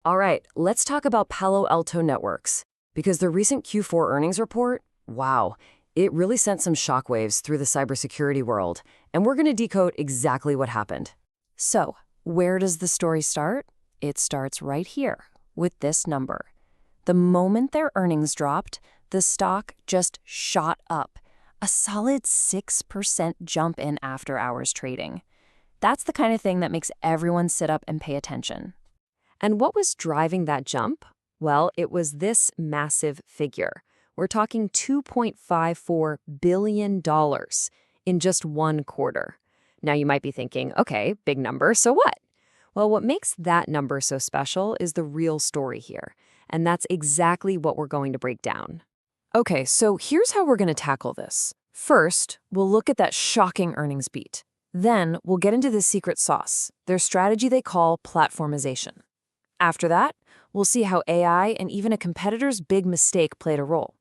All right, let's talk about Palo Alto Networks. Because the recent Q4 earnings report, wow, it really sent some shockwaves through the cybersecurity world. And we're going to decode exactly what happened. So, where does the story start? It starts right here, with this number. The moment their earnings dropped, the stock just shot up. A solid 6% jump in after-hours trading. That's the kind of thing that makes everyone sit up and pay attention. And what was driving that jump? Well, it was this massive figure. We're talking $2.54 billion in just one quarter. Now you might be thinking, okay, big number, so what? Well, what makes that number so special is the real story here. And that's exactly what we're going to break down. Okay, so here's how we're going to tackle this. First, we'll look at that shocking earnings beat. Then we'll get into the secret sauce, their strategy they call platformization. After that, we'll see how AI and even a competitor's big mistake played a role.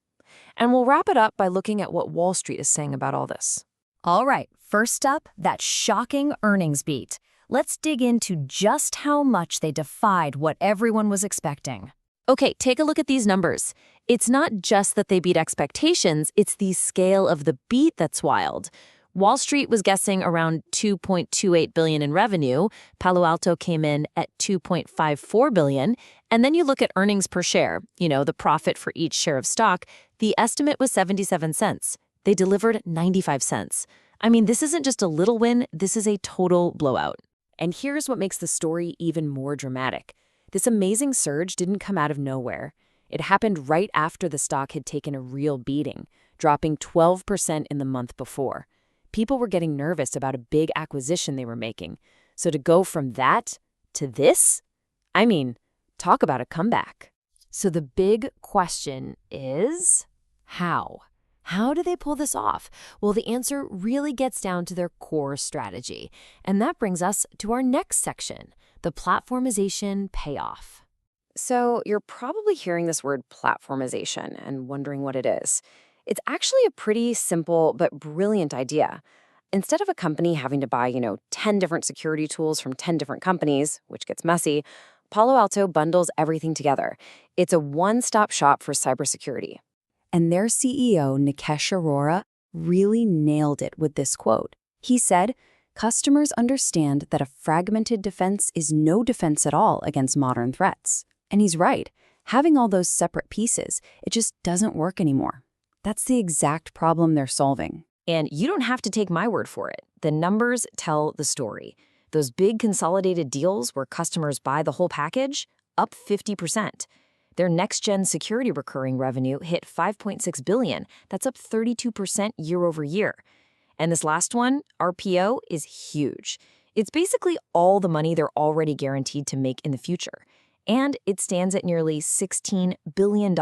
And we'll wrap it up by looking at what Wall Street is saying about all this. All right, first up, that shocking earnings beat. Let's dig into just how much they defied what everyone was expecting. Okay, take a look at these numbers. It's not just that they beat expectations, it's the scale of the beat that's wild. Wall Street was guessing around $2.28 billion in revenue. Palo Alto came in at $2.54 billion. And then you look at earnings per share, the profit for each share of stock. The estimate was 77 cents. They delivered 95 cents. I mean, this isn't just a little win, this is a total blowout. And here's what makes the story even more dramatic. This amazing surge didn't come out of nowhere. It happened right after the stock had taken a real beating, dropping 12% in the month before. People were getting nervous about a big acquisition they were making. So to go from that to this? I mean, talk about a comeback. So the big question is, how? How do they pull this off? Well, the answer really gets down to their core strategy. And that brings us to our next section, the platformization payoff. So you're probably hearing this word platformization and wondering what it is. It's actually a pretty simple but brilliant idea. Instead of a company having to buy, 10 different security tools from 10 different companies, which gets messy, Palo Alto bundles everything together. It's a one-stop shop for cybersecurity. And their CEO, Nikesh Arora, really nailed it with this quote. He said, "Customers understand that a fragmented defense is no defense at all against modern threats." And he's right. Having all those separate pieces, it just doesn't work anymore. That's the exact problem they're solving. And you don't have to take my word for it. The numbers tell the story. Those big consolidated deals where customers buy the whole package, up 50%. Their next-gen security recurring revenue hit $5.6 billion. That's up 32% year over year. And this last one, RPO, is huge. It's basically all the money they're already guaranteed to make in the future. And it stands at nearly $16 billion.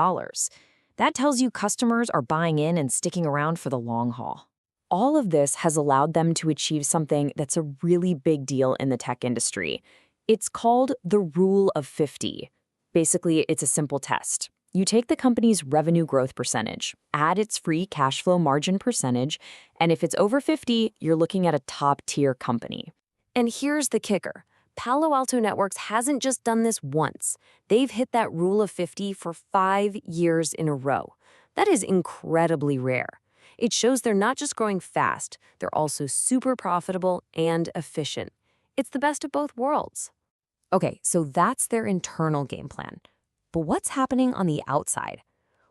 That tells you customers are buying in and sticking around for the long haul. All of this has allowed them to achieve something that's a really big deal in the tech industry. It's called the Rule of 50. Basically, it's a simple test. You take the company's revenue growth percentage, add its free cash flow margin percentage, and if it's over 50, you're looking at a top-tier company. And here's the kicker. Palo Alto Networks hasn't just done this once. They've hit that Rule of 50 for 5 years in a row. That is incredibly rare. It shows they're not just growing fast, they're also super profitable and efficient. It's the best of both worlds. Okay, so that's their internal game plan. But what's happening on the outside?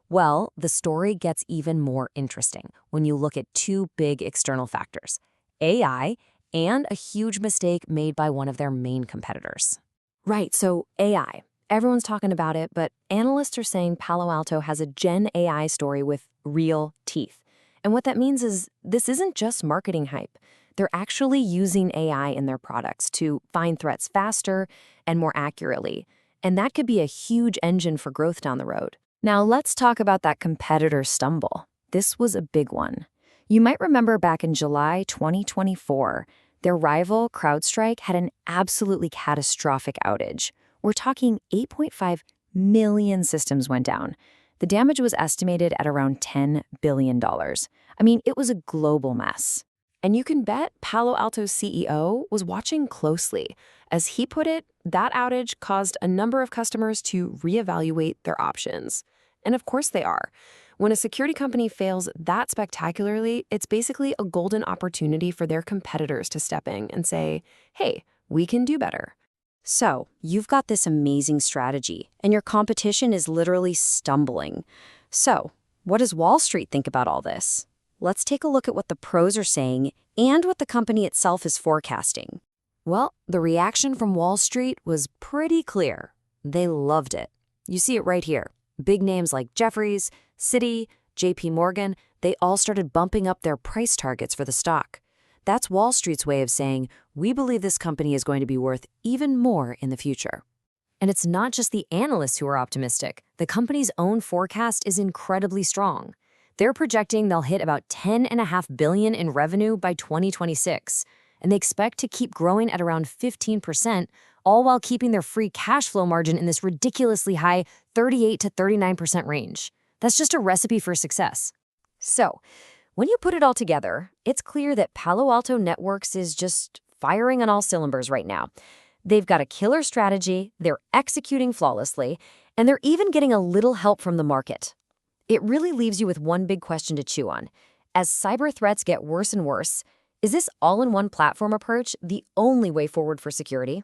Well, the story gets even more interesting when you look at two big external factors, AI and a huge mistake made by one of their main competitors. Right, so AI. Everyone's talking about it, but analysts are saying Palo Alto has a Gen AI story with real teeth. And what that means is this isn't just marketing hype. They're actually using AI in their products to find threats faster and more accurately. And that could be a huge engine for growth down the road. Now let's talk about that competitor stumble. This was a big one. You might remember back in July 2024, their rival CrowdStrike had an absolutely catastrophic outage. We're talking 8.5 million systems went down. The damage was estimated at around $10 billion. I mean, it was a global mess. And you can bet Palo Alto's CEO was watching closely. As he put it, that outage caused a number of customers to reevaluate their options. And of course they are. When a security company fails that spectacularly, it's basically a golden opportunity for their competitors to step in and say, hey, we can do better. So, you've got this amazing strategy, and your competition is literally stumbling. So, what does Wall Street think about all this? Let's take a look at what the pros are saying and what the company itself is forecasting. Well, the reaction from Wall Street was pretty clear. They loved it. You see it right here. Big names like Jefferies, Citi, JP Morgan, they all started bumping up their price targets for the stock. That's Wall Street's way of saying, we believe this company is going to be worth even more in the future. And it's not just the analysts who are optimistic. The company's own forecast is incredibly strong. They're projecting they'll hit about $10.5 billion in revenue by 2026, and they expect to keep growing at around 15%, all while keeping their free cash flow margin in this ridiculously high 38 to 39% range. That's just a recipe for success. So, when you put it all together, it's clear that Palo Alto Networks is just firing on all cylinders right now. They've got a killer strategy, they're executing flawlessly, and they're even getting a little help from the market. It really leaves you with one big question to chew on. As cyber threats get worse and worse, is this all-in-one platform approach the only way forward for security?